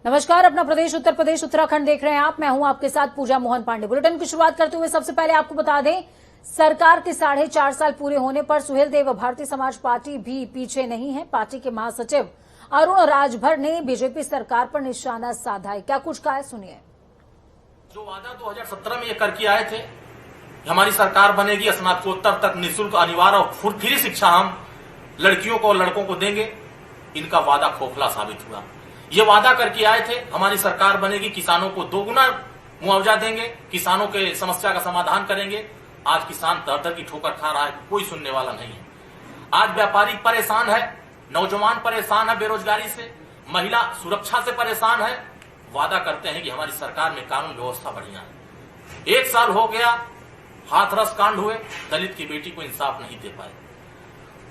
नमस्कार, अपना प्रदेश उत्तर प्रदेश उत्तराखंड देख रहे हैं आप। मैं हूं आपके साथ पूजा मोहन पांडे। बुलेटिन की शुरुआत करते हुए सबसे पहले आपको बता दें, सरकार के 4.5 साल पूरे होने पर सुहेलदेव भारतीय समाज पार्टी भी पीछे नहीं है। पार्टी के महासचिव अरुण राजभर ने बीजेपी सरकार पर निशाना साधा है। क्या कुछ कहा है, सुनिए। जो वादा 2017 में ये करके आए थे, हमारी सरकार बनेगी, स्नातकोत्तर तक निःशुल्क अनिवार्य और फ्री शिक्षा हम लड़कियों को और लड़कों को देंगे, इनका वादा खोखला साबित हुआ। ये वादा करके आए थे, हमारी सरकार बनेगी, किसानों को दोगुना मुआवजा देंगे, किसानों के समस्या का समाधान करेंगे। आज किसान दर दर की ठोकर खा रहा है, कोई सुनने वाला नहीं है। आज व्यापारी परेशान है, नौजवान परेशान है बेरोजगारी से, महिला सुरक्षा से परेशान है। वादा करते हैं कि हमारी सरकार में कानून व्यवस्था बढ़िया है। 1 साल हो गया, हाथरस कांड हुए, दलित की बेटी को इंसाफ नहीं दे पाए।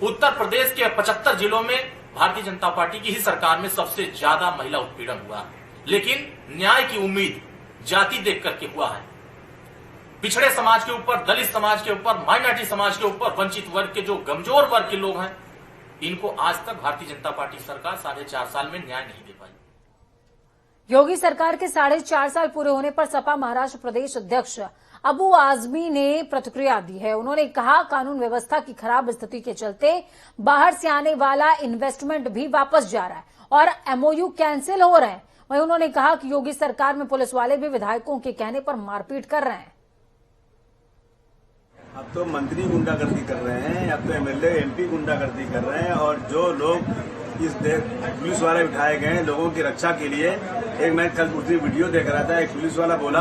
उत्तर प्रदेश के 75 जिलों में भारतीय जनता पार्टी की ही सरकार में सबसे ज्यादा महिला उत्पीड़न हुआ, लेकिन न्याय की उम्मीद जाति देख करके हुआ है। पिछड़े समाज के ऊपर, दलित समाज के ऊपर, माइनॉरिटी समाज के ऊपर, वंचित वर्ग के जो कमजोर वर्ग के लोग हैं, इनको आज तक भारतीय जनता पार्टी सरकार 4.5 साल में न्याय नहीं दे पाई। योगी सरकार के 4.5 साल पूरे होने पर सपा महाराष्ट्र प्रदेश अध्यक्ष अबू आजमी ने प्रतिक्रिया दी है। उन्होंने कहा, कानून व्यवस्था की खराब स्थिति के चलते बाहर से आने वाला इन्वेस्टमेंट भी वापस जा रहा है और एमओयू कैंसिल हो रहे हैं। वहीं उन्होंने कहा कि योगी सरकार में पुलिस वाले भी विधायकों के कहने पर मारपीट कर रहे हैं। अब तो मंत्री गुंडागर्दी कर रहे हैं, अब तो एमएलए एमपी गुंडागर्दी कर रहे हैं, और जो लोग इस पुलिस वाले बिठाए गए हैं लोगों की रक्षा के लिए। एक मैं कल दूसरी वीडियो देख रहा था, एक पुलिस वाला बोला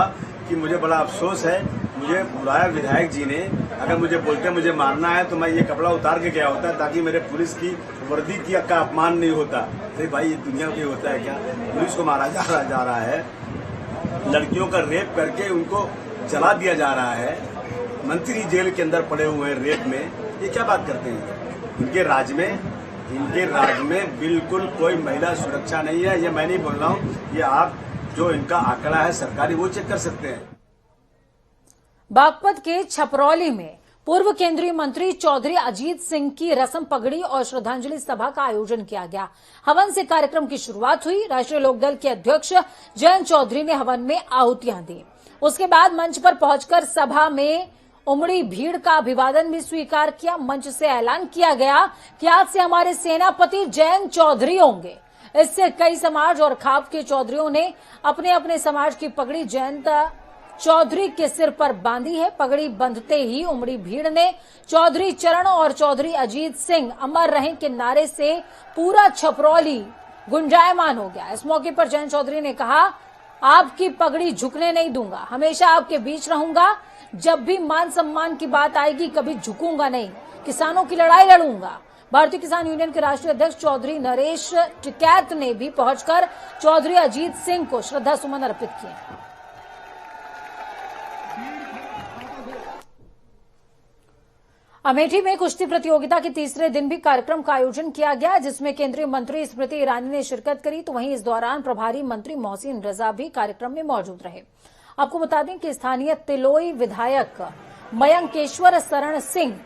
कि मुझे बड़ा अफसोस है, मुझे बुलाया विधायक जी ने, अगर मुझे बोलते मुझे मारना है तो मैं ये कपड़ा उतार के गया होता ताकि मेरे पुलिस की वर्दी का अपमान नहीं होता। तो भाई ये दुनिया में होता है क्या? पुलिस को मारा जा रहा है, लड़कियों का रेप करके उनको जला दिया जा रहा है, मंत्री जेल के अंदर पड़े हुए हैं रेप में। ये क्या बात करते हैं? इनके राज में बिल्कुल कोई महिला सुरक्षा नहीं है। ये मैं नहीं बोल रहा हूँ, ये आप जो इनका आंकड़ा है सरकारी वो चेक कर सकते हैं। बागपत के छपरौली में पूर्व केंद्रीय मंत्री चौधरी अजीत सिंह की रस्म पगड़ी और श्रद्धांजलि सभा का आयोजन किया गया। हवन से कार्यक्रम की शुरुआत हुई। राष्ट्रीय लोकदल के अध्यक्ष जयंत चौधरी ने हवन में आहुतियां दी। उसके बाद मंच पर पहुंचकर सभा में उमड़ी भीड़ का अभिवादन भी स्वीकार किया। मंच से ऐलान किया गया कि आज से हमारे सेनापति जयंत चौधरी होंगे। इससे कई समाज और खाप के चौधरियों ने अपने अपने समाज की पगड़ी जयंत चौधरी के सिर पर बांधी है। पगड़ी बंधते ही उमड़ी भीड़ ने चौधरी चरण और चौधरी अजीत सिंह अमर रहें के नारे से पूरा छपरौली गुंजायमान हो गया। इस मौके पर जयंत चौधरी ने कहा, आपकी पगड़ी झुकने नहीं दूंगा, हमेशा आपके बीच रहूंगा। जब भी मान सम्मान की बात आएगी कभी झुकूंगा नहीं, किसानों की लड़ाई लड़ूंगा। भारतीय किसान यूनियन के राष्ट्रीय अध्यक्ष चौधरी नरेश टिकैत ने भी पहुंचकर चौधरी अजीत सिंह को श्रद्धा सुमन अर्पित किए। अमेठी में कुश्ती प्रतियोगिता के तीसरे दिन भी कार्यक्रम का आयोजन किया गया, जिसमें केंद्रीय मंत्री स्मृति ईरानी ने शिरकत करी। तो वहीं इस दौरान प्रभारी मंत्री मोहसिन रजा भी कार्यक्रम में मौजूद रहे। आपको बता दें कि स्थानीय तिलोई विधायक मयंकेश्वर शरण सिंह,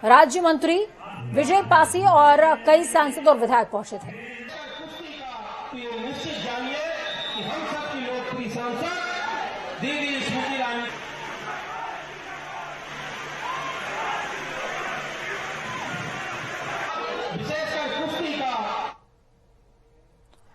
राज्य मंत्री विजय पासी और कई सांसद और विधायक पहुंचे थे।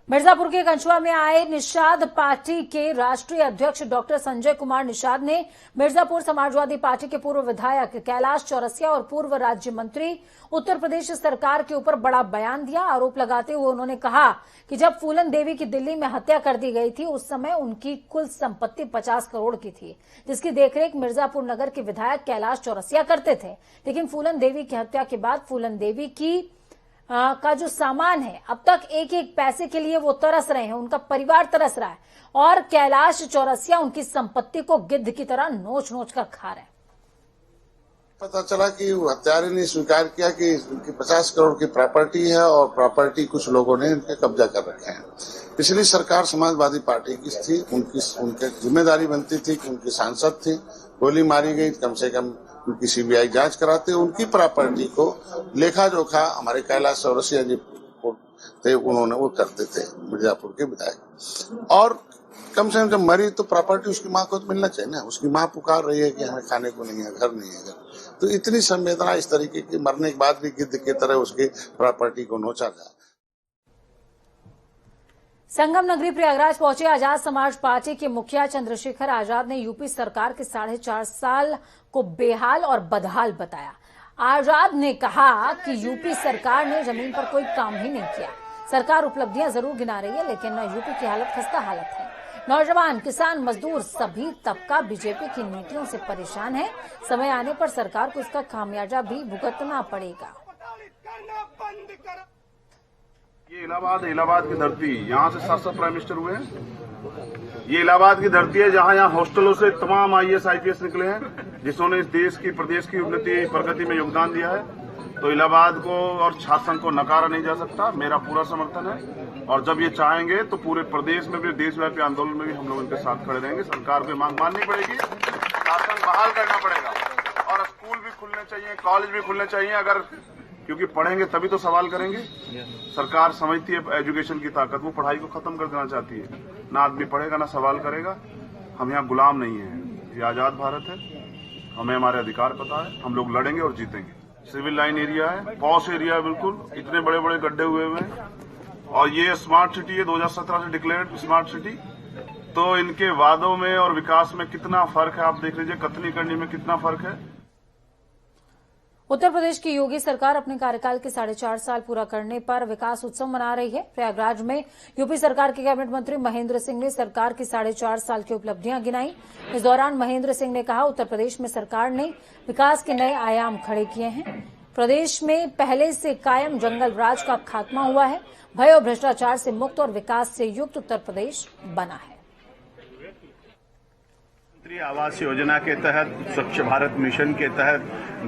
मिर्जापुर के कंछुआ में आए निषाद पार्टी के राष्ट्रीय अध्यक्ष डॉक्टर संजय कुमार निषाद ने मिर्जापुर समाजवादी पार्टी के पूर्व विधायक कैलाश चौरसिया और पूर्व राज्य मंत्री उत्तर प्रदेश सरकार के ऊपर बड़ा बयान दिया। आरोप लगाते हुए उन्होंने कहा कि जब फूलन देवी की दिल्ली में हत्या कर दी गई थी, उस समय उनकी कुल संपत्ति 50 करोड़ की थी, जिसकी देखरेख मिर्जापुर नगर के विधायक कैलाश चौरसिया करते थे। लेकिन फूलन देवी की हत्या के बाद फूलन देवी की का जो सामान है, अब तक एक एक पैसे के लिए वो तरस रहे हैं, उनका परिवार तरस रहा है, और कैलाश चौरसिया उनकी संपत्ति को गिद्ध की तरह नोच नोच कर खा रहे हैं। पता चला कि हत्यारे ने स्वीकार किया कि उनकी 50 करोड़ की प्रॉपर्टी है और प्रॉपर्टी कुछ लोगों ने उनके कब्जा कर रखे हैं। पिछली सरकार समाजवादी पार्टी की थी, उनकी जिम्मेदारी बनती थी कि उनकी सांसद थी, गोली मारी गई, कम से कम उनकी सीबीआई जांच कराते, उनकी प्रॉपर्टी को लेखा जोखा हमारे कैलाश चौरसिया जी मिर्जापुर थे, उन्होंने वो करते थे, मिर्जापुर के विधायक। और कम से कम जब मरी तो प्रॉपर्टी उसकी माँ को तो मिलना चाहिए ना। उसकी माँ पुकार रही है कि हमें खाने को नहीं है, घर नहीं है घर। तो इतनी संवेदना इस तरीके की, मरने के बाद भी गिद्ध की तरह उसकी प्रॉपर्टी को नोचा जाए। संगम नगरी प्रयागराज पहुंचे आजाद समाज पार्टी के मुखिया चंद्रशेखर आजाद ने यूपी सरकार के 4.5 साल को बेहाल और बदहाल बताया। आजाद ने कहा कि यूपी सरकार ने जमीन पर कोई काम ही नहीं किया। सरकार उपलब्धियां जरूर गिना रही है, लेकिन यूपी की हालत खस्ता हालत है। नौजवान, किसान, मजदूर सभी तबका बीजेपी की नीतियों से परेशान है। समय आने पर सरकार को इसका खामियाजा भी भुगतना पड़ेगा। ये इलाहाबाद की धरती, यहाँ से 7 प्राइम मिनिस्टर हुए हैं। ये इलाहाबाद की धरती है जहाँ हॉस्टलों से तमाम IAS IPS निकले हैं, जिन्होंने इस देश की, प्रदेश की उन्नति प्रगति में योगदान दिया है। तो इलाहाबाद को और छात्र संघ को नकारा नहीं जा सकता। मेरा पूरा समर्थन है, और जब ये चाहेंगे तो पूरे प्रदेश में भी, देशव्यापी आंदोलन में भी हम लोग उनके साथ खड़े रहेंगे। सरकार को मांग माननी पड़ेगी, शासन बहाल करना पड़ेगा, और स्कूल भी खुलने चाहिए, कॉलेज भी खुलने चाहिए। अगर क्योंकि पढ़ेंगे तभी तो सवाल करेंगे। सरकार समझती है एजुकेशन की ताकत, वो पढ़ाई को खत्म कर देना चाहती है। ना आदमी पढ़ेगा ना सवाल करेगा। हम यहाँ गुलाम नहीं है, ये आजाद भारत है। हमें हमारे अधिकार पता है, हम लोग लड़ेंगे और जीतेंगे। सिविल लाइन एरिया है, पॉश एरिया है, बिल्कुल इतने बड़े बड़े गड्ढे हुए हैं। और ये स्मार्ट सिटी है, 2017 से डिक्लेयर्ड स्मार्ट सिटी। तो इनके वादों में और विकास में कितना फर्क है, आप देख लीजिए। कथनी करनी में कितना फर्क है। उत्तर प्रदेश की योगी सरकार अपने कार्यकाल के 4.5 साल पूरा करने पर विकास उत्सव मना रही है। प्रयागराज में यूपी सरकार के कैबिनेट मंत्री महेंद्र सिंह ने सरकार की 4.5 साल की उपलब्धियां गिनाई। इस दौरान महेंद्र सिंह ने कहा, उत्तर प्रदेश में सरकार ने विकास के नए आयाम खड़े किए हैं। प्रदेश में पहले से कायम जंगल राज का खात्मा हुआ है। भय और भ्रष्टाचार से मुक्त और विकास से युक्त उत्तर प्रदेश बना है। प्रधानमंत्री आवास योजना के तहत, स्वच्छ भारत मिशन के तहत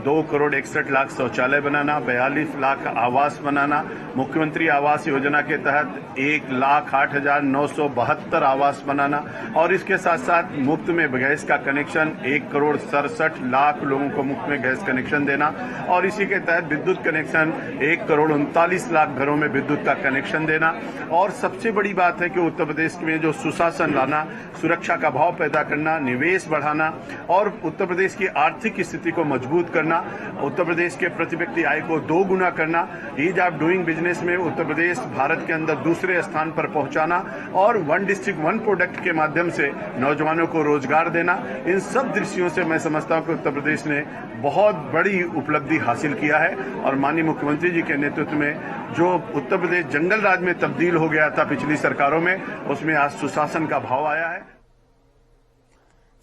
2 करोड़ 61 लाख शौचालय बनाना, 42 लाख आवास बनाना, मुख्यमंत्री आवास योजना के तहत 1,08,972 आवास बनाना, और इसके साथ साथ मुफ्त में गैस का कनेक्शन 1 करोड़ 67 लाख लोगों को मुफ्त में गैस कनेक्शन देना, और इसी के तहत विद्युत कनेक्शन 1 करोड़ 39 लाख घरों में विद्युत का कनेक्शन देना। और सबसे बड़ी बात है कि उत्तर प्रदेश में जो सुशासन लाना, सुरक्षा का भाव पैदा करना, निवेश बढ़ाना और उत्तर प्रदेश की आर्थिक स्थिति को मजबूत करना, उत्तर प्रदेश के प्रति व्यक्ति आय को 2 गुना करना, ईज ऑफ डूइंग बिजनेस में उत्तर प्रदेश भारत के अंदर दूसरे स्थान पर पहुंचाना, और 1 डिस्ट्रिक्ट 1 प्रोडक्ट के माध्यम से नौजवानों को रोजगार देना। इन सब दृष्टियों से मैं समझता हूं कि उत्तर प्रदेश ने बहुत बड़ी उपलब्धि हासिल किया है। और माननीय मुख्यमंत्री जी के नेतृत्व में जो उत्तर प्रदेश जंगल राज में तब्दील हो गया था पिछली सरकारों में, उसमें आज सुशासन का भाव आया है।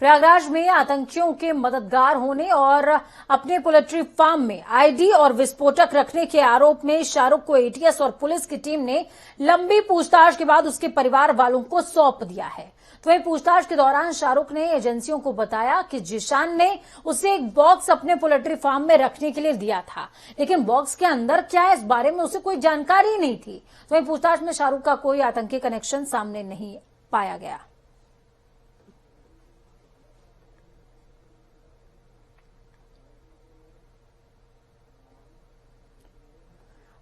प्रयागराज में आतंकियों के मददगार होने और अपने पोल्ट्री फार्म में आईडी और विस्फोटक रखने के आरोप में शाहरुख को एटीएस और पुलिस की टीम ने लंबी पूछताछ के बाद उसके परिवार वालों को सौंप दिया है। तो वहीं पूछताछ के दौरान शाहरुख ने एजेंसियों को बताया कि जिशान ने उसे एक बॉक्स अपने पोल्ट्री फार्म में रखने के लिए दिया था, लेकिन बॉक्स के अंदर क्या है इस बारे में उसे कोई जानकारी नहीं थी। तो वहीं पूछताछ में शाहरुख का कोई आतंकी कनेक्शन सामने नहीं पाया गया।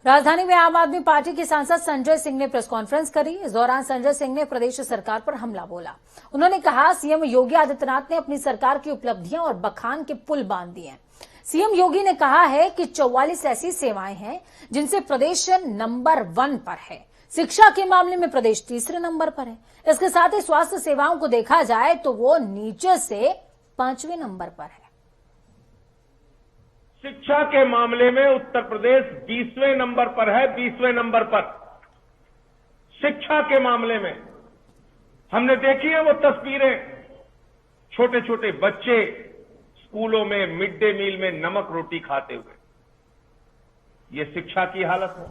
राजधानी में आम आदमी पार्टी के सांसद संजय सिंह ने प्रेस कॉन्फ्रेंस करी। इस दौरान संजय सिंह ने प्रदेश सरकार पर हमला बोला। उन्होंने कहा, सीएम योगी आदित्यनाथ ने अपनी सरकार की उपलब्धियां और बखान के पुल बांध दिए हैं। सीएम योगी ने कहा है कि 44 ऐसी सेवाएं हैं जिनसे प्रदेश नंबर 1 पर है। शिक्षा के मामले में प्रदेश तीसरे नंबर पर है। इसके साथ ही स्वास्थ्य सेवाओं को देखा जाए तो वो नीचे से 5वें नंबर पर है। शिक्षा के मामले में उत्तर प्रदेश 20वें नंबर पर है। 20वें नंबर पर शिक्षा के मामले में हमने देखी है वो तस्वीरें, छोटे छोटे बच्चे स्कूलों में मिड डे मील में नमक रोटी खाते हुए। ये शिक्षा की हालत है।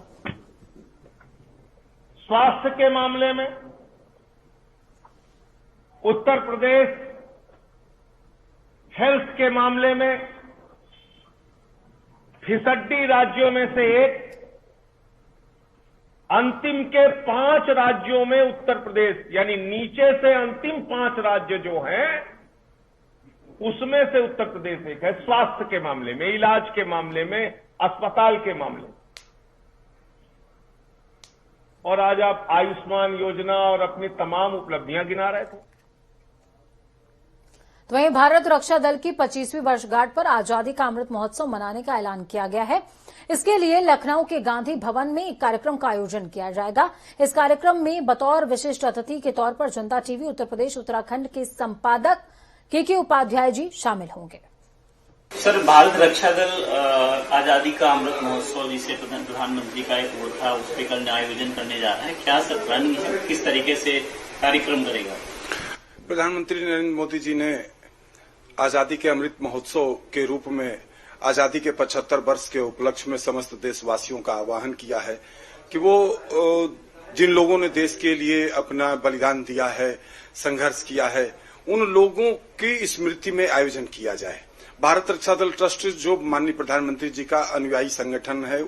स्वास्थ्य के मामले में उत्तर प्रदेश हेल्थ के मामले में फिसड्डी राज्यों में से एक, अंतिम के 5 राज्यों में उत्तर प्रदेश, यानी नीचे से अंतिम 5 राज्य जो हैं उसमें से उत्तर प्रदेश एक है। स्वास्थ्य के मामले में, इलाज के मामले में, अस्पताल के मामले में। और आज आप आयुष्मान योजना और अपनी तमाम उपलब्धियां गिना रहे थे। तो वहीं भारत रक्षा दल की 25वीं वर्षगांठ पर आजादी का अमृत महोत्सव मनाने का ऐलान किया गया है। इसके लिए लखनऊ के गांधी भवन में एक कार्यक्रम का आयोजन किया जाएगा। इस कार्यक्रम में बतौर विशिष्ट अतिथि के तौर पर जनता टीवी उत्तर प्रदेश उत्तराखंड के संपादक के उपाध्याय जी शामिल होंगे। सर, भारत रक्षा दल आजादी का अमृत महोत्सव जिसे प्रधानमंत्री का एक वो था उस पर कल आयोजन करने जा रहा है, क्या सर प्लानिंग है, किस तरीके से कार्यक्रम करेगा? प्रधानमंत्री नरेंद्र मोदी जी ने आजादी के अमृत महोत्सव के रूप में आजादी के 75 वर्ष के उपलक्ष्य में समस्त देशवासियों का आह्वान किया है कि वो जिन लोगों ने देश के लिए अपना बलिदान दिया है, संघर्ष किया है, उन लोगों की स्मृति में आयोजन किया जाए। भारत रक्षा दल ट्रस्ट जो माननीय प्रधानमंत्री जी का अनुयायी संगठन है,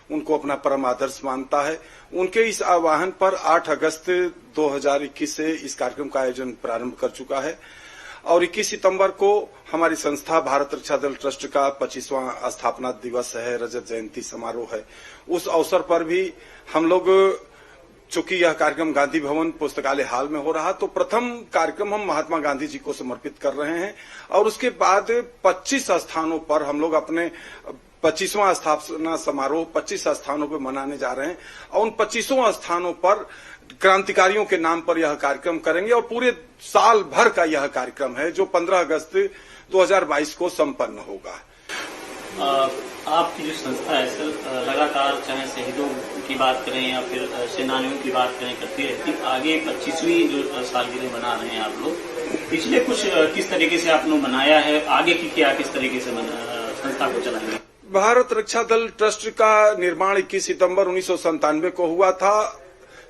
उनको अपना परम आदर्श मानता है, उनके इस आह्वान पर 8 अगस्त 2021 से इस कार्यक्रम का आयोजन प्रारंभ कर चुका है और 21 सितंबर को हमारी संस्था भारत रक्षा दल ट्रस्ट का 25वां स्थापना दिवस है, रजत जयंती समारोह है। उस अवसर पर भी हम लोग, चूंकि यह कार्यक्रम गांधी भवन पुस्तकालय हाल में हो रहा, तो प्रथम कार्यक्रम हम महात्मा गांधी जी को समर्पित कर रहे हैं और उसके बाद 25 स्थानों पर हम लोग अपने 25वां स्थापना समारोह 25 स्थानों पर मनाने जा रहे हैं और उन 25 स्थानों पर क्रांतिकारियों के नाम पर यह कार्यक्रम करेंगे और पूरे साल भर का यह कार्यक्रम है जो 15 अगस्त 2022 को संपन्न होगा। आपकी जो संस्था है सर, लगातार चाहे शहीदों की बात करें या फिर सेनानियों की बात करें करती रहती, आगे 25वीं जो सालगिरह मना रहे हैं आप लोग, पिछले कुछ किस तरीके से आपने बनाया है, आगे की क्या किस तरीके से संस्था को चलाएंगे? भारत रक्षा दल ट्रस्ट का निर्माण 21 सितंबर 1997 को हुआ था।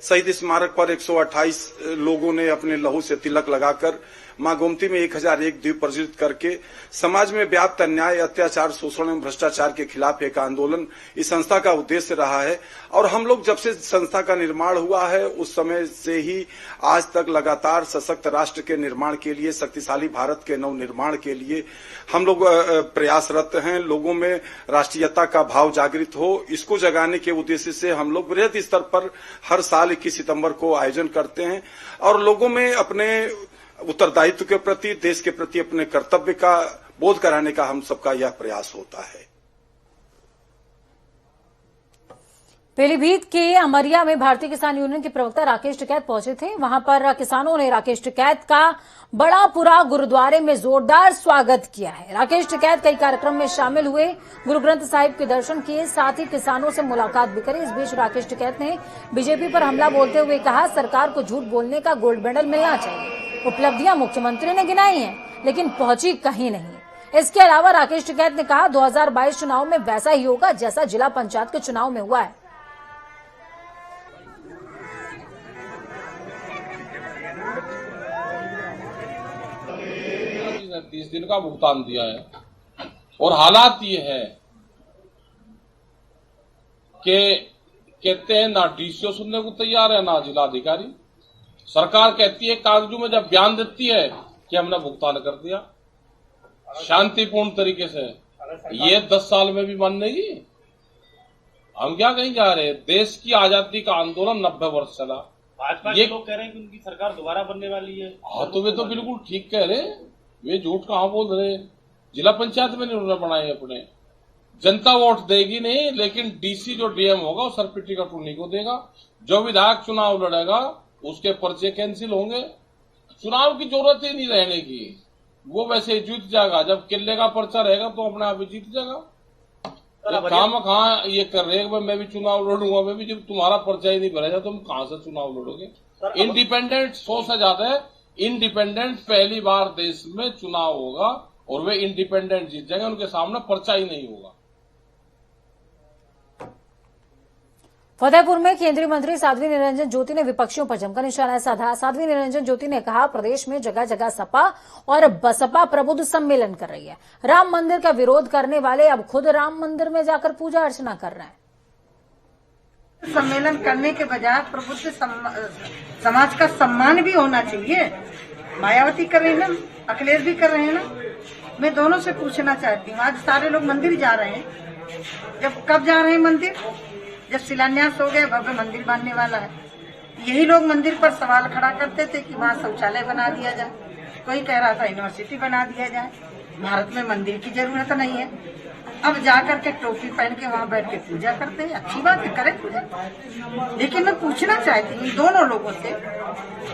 शहीद स्मारक पर 128 लोगों ने अपने लहू से तिलक लगाकर मां गोमती में 1001 द्वीप प्रज्वलित करके समाज में व्याप्त अन्याय, अत्याचार, शोषण एवं भ्रष्टाचार के खिलाफ एक आंदोलन इस संस्था का उद्देश्य रहा है और हम लोग जब से संस्था का निर्माण हुआ है उस समय से ही आज तक लगातार सशक्त राष्ट्र के निर्माण के लिए, शक्तिशाली भारत के नव निर्माण के लिए हम लोग प्रयासरत हैं। लोगों में राष्ट्रीयता का भाव जागृत हो, इसको जगाने के उद्देश्य से हम लोग बृहद स्तर पर हर साल 21 सितंबर को आयोजन करते हैं और लोगों में अपने उत्तरदायित्व के प्रति, देश के प्रति अपने कर्तव्य का बोध कराने का हम सबका यह प्रयास होता है। पीलीभीत के अमरिया में भारतीय किसान यूनियन के प्रवक्ता राकेश टिकैत पहुंचे थे। वहां पर किसानों ने राकेश टिकैत का बड़ापुरा गुरुद्वारे में जोरदार स्वागत किया है। राकेश टिकैत कई कार्यक्रम में शामिल हुए, गुरु ग्रंथ साहिब के दर्शन किए, साथ ही किसानों से मुलाकात भी करी। इस बीच राकेश टिकैत ने बीजेपी पर हमला बोलते हुए कहा, सरकार को झूठ बोलने का गोल्ड मेडल मिलना चाहिए। उपलब्धियां मुख्यमंत्री ने गिनाई हैं, लेकिन पहुंची कहीं नहीं। इसके अलावा राकेश टिकैत ने कहा, 2022 चुनाव में वैसा ही होगा जैसा जिला पंचायत के चुनाव में हुआ है। 30 दिन का भुगतान दिया है और हालात ये है कि कहते हैं ना डीसीओ सुनने को तैयार है ना जिलाधिकारी। सरकार कहती है कागजों में जब बयान देती है कि हमने भुगतान कर दिया शांतिपूर्ण तरीके से, ये 10 साल में भी मानेगी। हम क्या कहीं जा रहे हैं? देश की आजादी का आंदोलन 90 वर्ष चला। भाजपा के लोग कह रहे हैं कि उनकी सरकार दोबारा बनने वाली है। हाँ, तो वे तो बिल्कुल ठीक कह रहे, वे झूठ कहाँ बोल रहे। जिला पंचायत में नहीं उन्होंने बनाए अपने, जनता वोट देगी नहीं, लेकिन डीसी जो डीएम होगा वो सरपिटी का टूनी को देगा। जो विधायक चुनाव लड़ेगा उसके पर्चे कैंसिल होंगे, चुनाव की जरूरत ही नहीं रहने की, वो वैसे जीत जाएगा। जब किले का पर्चा रहेगा तो अपने आप ही जीत जाएगा। काम कहाँ ये कर रहे हैं, मैं भी चुनाव लड़ूंगा, मैं भी, जब तुम्हारा पर्चा ही नहीं भरेगा तुम कहाँ से चुनाव लड़ोगे? इंडिपेंडेंट 100 से ज्यादा है, इंडिपेंडेंट पहली बार देश में चुनाव होगा और वे इंडिपेंडेंट जीत जाएंगे, उनके सामने पर्चा ही नहीं होगा। फतेहपुर में केंद्रीय मंत्री साध्वी निरंजन ज्योति ने विपक्षियों पर जमकर निशाना साधा। साध्वी निरंजन ज्योति ने कहा, प्रदेश में जगह जगह सपा और बसपा प्रबुद्ध सम्मेलन कर रही है। राम मंदिर का विरोध करने वाले अब खुद राम मंदिर में जाकर पूजा अर्चना कर रहे हैं। सम्मेलन करने के बजाय प्रबुद्ध समाज का सम्मान भी होना चाहिए। मायावती कर रही है ना, अखिलेश भी कर रहे हैं ना। मैं दोनों से पूछना चाहती हूँ, आज सारे लोग मंदिर जा रहे हैं, जब कब जा रहे हैं मंदिर? जब शिलान्यास हो गया भव्य मंदिर बनने वाला है, यही लोग मंदिर पर सवाल खड़ा करते थे कि वहाँ शौचालय बना दिया जाए, कोई कह रहा था यूनिवर्सिटी बना दिया जाए। भारत में मंदिर की जरूरत नहीं है। अब जाकर के टोपी पहन के वहाँ बैठ के पूजा करते हैं, अच्छी बात है, करें पूजा। लेकिन मैं पूछना चाहती हूँ दोनों लोगों से,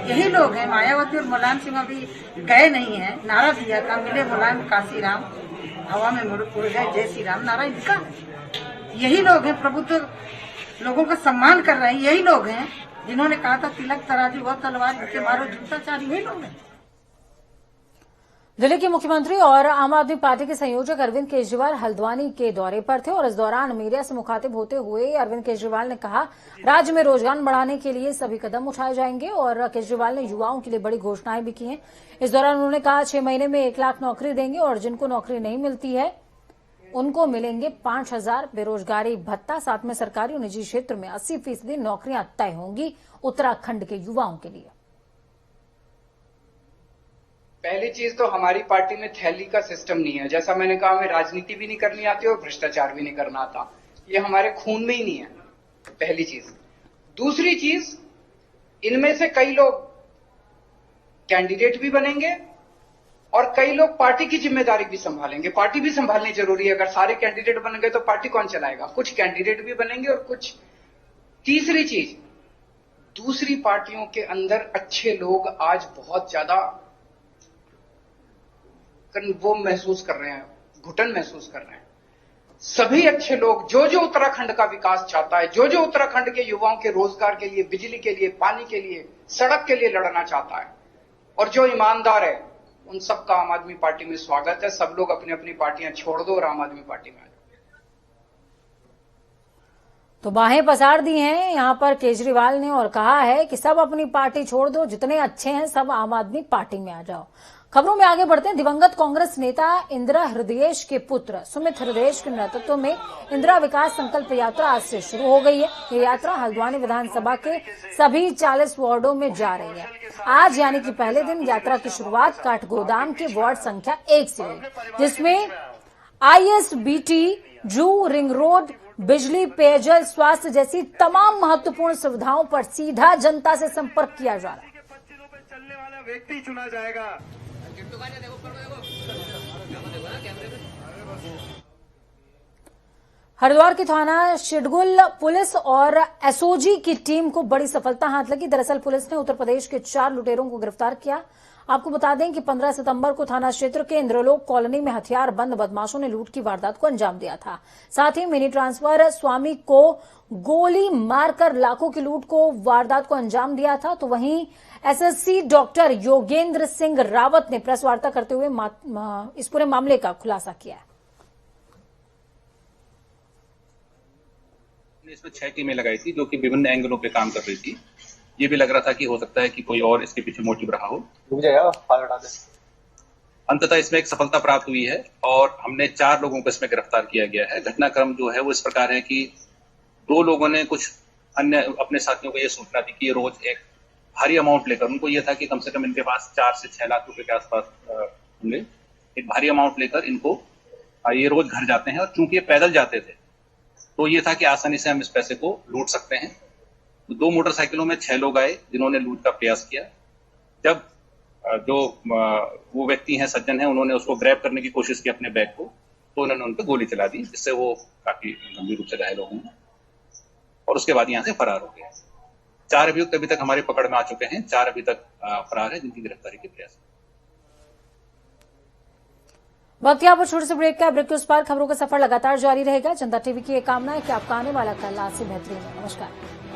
यही लोग हैं, मायावती और मुलायम सिंह अभी गए नहीं है, नारा दिया था, मिले मुलायम काशी राम, हवा में उड़ गए जय श्री राम, नारा इनका। यही लोग हैं प्रबुद्ध लोगों का सम्मान कर रहे हैं, यही लोग हैं जिन्होंने कहा था तिलक तराजू व तलवार जिसे मारो जूताचारी, यही लोग हैं। दिल्ली के मुख्यमंत्री और आम आदमी पार्टी के संयोजक अरविंद केजरीवाल हल्द्वानी के दौरे पर थे और इस दौरान मीडिया से मुखातिब होते हुए अरविंद केजरीवाल ने कहा, राज्य में रोजगार बढ़ाने के लिए सभी कदम उठाए जाएंगे और केजरीवाल ने युवाओं के लिए बड़ी घोषणाएं भी की हैं। इस दौरान उन्होंने कहा 6 महीने में 1 लाख नौकरी देंगे और जिनको नौकरी नहीं मिलती है उनको मिलेंगे 5,000 बेरोजगारी भत्ता। साथ में सरकारी और निजी क्षेत्र में 80% नौकरियां तय होंगी उत्तराखंड के युवाओं के लिए। पहली चीज तो हमारी पार्टी में थैली का सिस्टम नहीं है। जैसा मैंने कहा, हमें राजनीति भी नहीं करनी आती और भ्रष्टाचार भी नहीं करना आता, ये हमारे खून में ही नहीं है, पहली चीज। दूसरी चीज, इनमें से कई लोग कैंडिडेट भी बनेंगे और कई लोग पार्टी की जिम्मेदारी भी संभालेंगे। पार्टी भी संभालनी जरूरी है। अगर सारे कैंडिडेट बन गए तो पार्टी कौन चलाएगा? कुछ कैंडिडेट भी बनेंगे और कुछ। तीसरी चीज, दूसरी पार्टियों के अंदर अच्छे लोग आज बहुत ज्यादा वो महसूस कर रहे हैं, घुटन महसूस कर रहे हैं। सभी अच्छे लोग जो उत्तराखंड का विकास चाहता है, जो उत्तराखंड के युवाओं के रोजगार के लिए, बिजली के लिए, पानी के लिए, सड़क के लिए लड़ना चाहता है और जो ईमानदार है, उन सबका आम आदमी पार्टी में स्वागत है। सब लोग अपनी अपनी पार्टियां छोड़ दो और आम आदमी पार्टी में आ जाओ। तो बाहें पसार दी हैं यहां पर केजरीवाल ने और कहा है कि सब अपनी पार्टी छोड़ दो, जितने अच्छे हैं सब आम आदमी पार्टी में आ जाओ। खबरों में आगे बढ़ते हैं। दिवंगत कांग्रेस नेता इंदिरा हृदयेश के पुत्र सुमित हृदयेश के नेतृत्व में इंदिरा विकास संकल्प यात्रा आज से शुरू हो गई है। ये यात्रा हल्द्वानी विधानसभा के सभी 40 वार्डों में जा रही है। आज यानी कि पहले दिन यात्रा की शुरुआत काठगोदाम के वार्ड संख्या 1 से हुई, जिसमें ISBT, जू, रिंग रोड, बिजली, पेयजल, स्वास्थ्य जैसी तमाम महत्वपूर्ण सुविधाओं पर सीधा जनता से संपर्क किया जा रहा है। चलने वाला व्यक्ति चुना जाएगा। हरिद्वार की थाना शिडगुल पुलिस और एसओजी की टीम को बड़ी सफलता हाथ लगी। दरअसल पुलिस ने उत्तर प्रदेश के 4 लुटेरों को गिरफ्तार किया। आपको बता दें कि 15 सितंबर को थाना क्षेत्र के इंद्रलोक कॉलोनी में हथियार बंद बदमाशों ने लूट की वारदात को अंजाम दिया था। साथ ही मिनी ट्रांसफर स्वामी को गोली मारकर लाखों की लूट को वारदात को अंजाम दिया था। तो वहीं एसएससी डॉक्टर योगेंद्र सिंह रावत ने प्रेस वार्ता करते हुए इस पूरे मामले का खुलासा किया है। इसमें 6 टीमें लगाई थी जो कि विभिन्न एंगलों पे काम कर रही थी। ये भी लग रहा था कि हो सकता है कि कोई और इसके पीछे मोटिव रहा हो। अंततः इसमें एक सफलता प्राप्त हुई है और हमने 4 लोगों को इसमें गिरफ्तार किया गया है। घटनाक्रम जो है वो इस प्रकार है कि 2 लोगों ने कुछ अन्य अपने साथियों को ये सूचना दी कि ये रोज एक भारी अमाउंट लेकर, उनको ये था कि कम से कम इनके पास 4 से 6 लाख रुपए के आसपास होंगे, एक भारी अमाउंट लेकर इनको ये रोज घर जाते हैं और चूंकि ये पैदल जाते थे तो ये था कि आसानी से हम इस पैसे को लूट सकते हैं। 2 मोटरसाइकिलों में 6 लोग आए जिन्होंने लूट का प्रयास किया। जब जो वो व्यक्ति हैं, सज्जन हैं, उन्होंने उसको ग्रैब करने की कोशिश की अपने बैग को, तो उन्होंने उन पर गोली चला दी, जिससे वो काफी गंभीर रूप से घायल हो गए और उसके बाद यहाँ से फरार हो गए। 4 अभियुक्त अभी तक हमारी पकड़ में आ चुके हैं। 4 अभी तक फरार है जिनकी गिरफ्तारी के प्रयास। वक्त यहाँ पर छोटे से ब्रेक का। ब्रेक के उस पार खबरों का सफर लगातार जारी रहेगा। जनता टीवी की ये कामना है कि आपका आने वाला कल आज से बेहतरीन है। नमस्कार।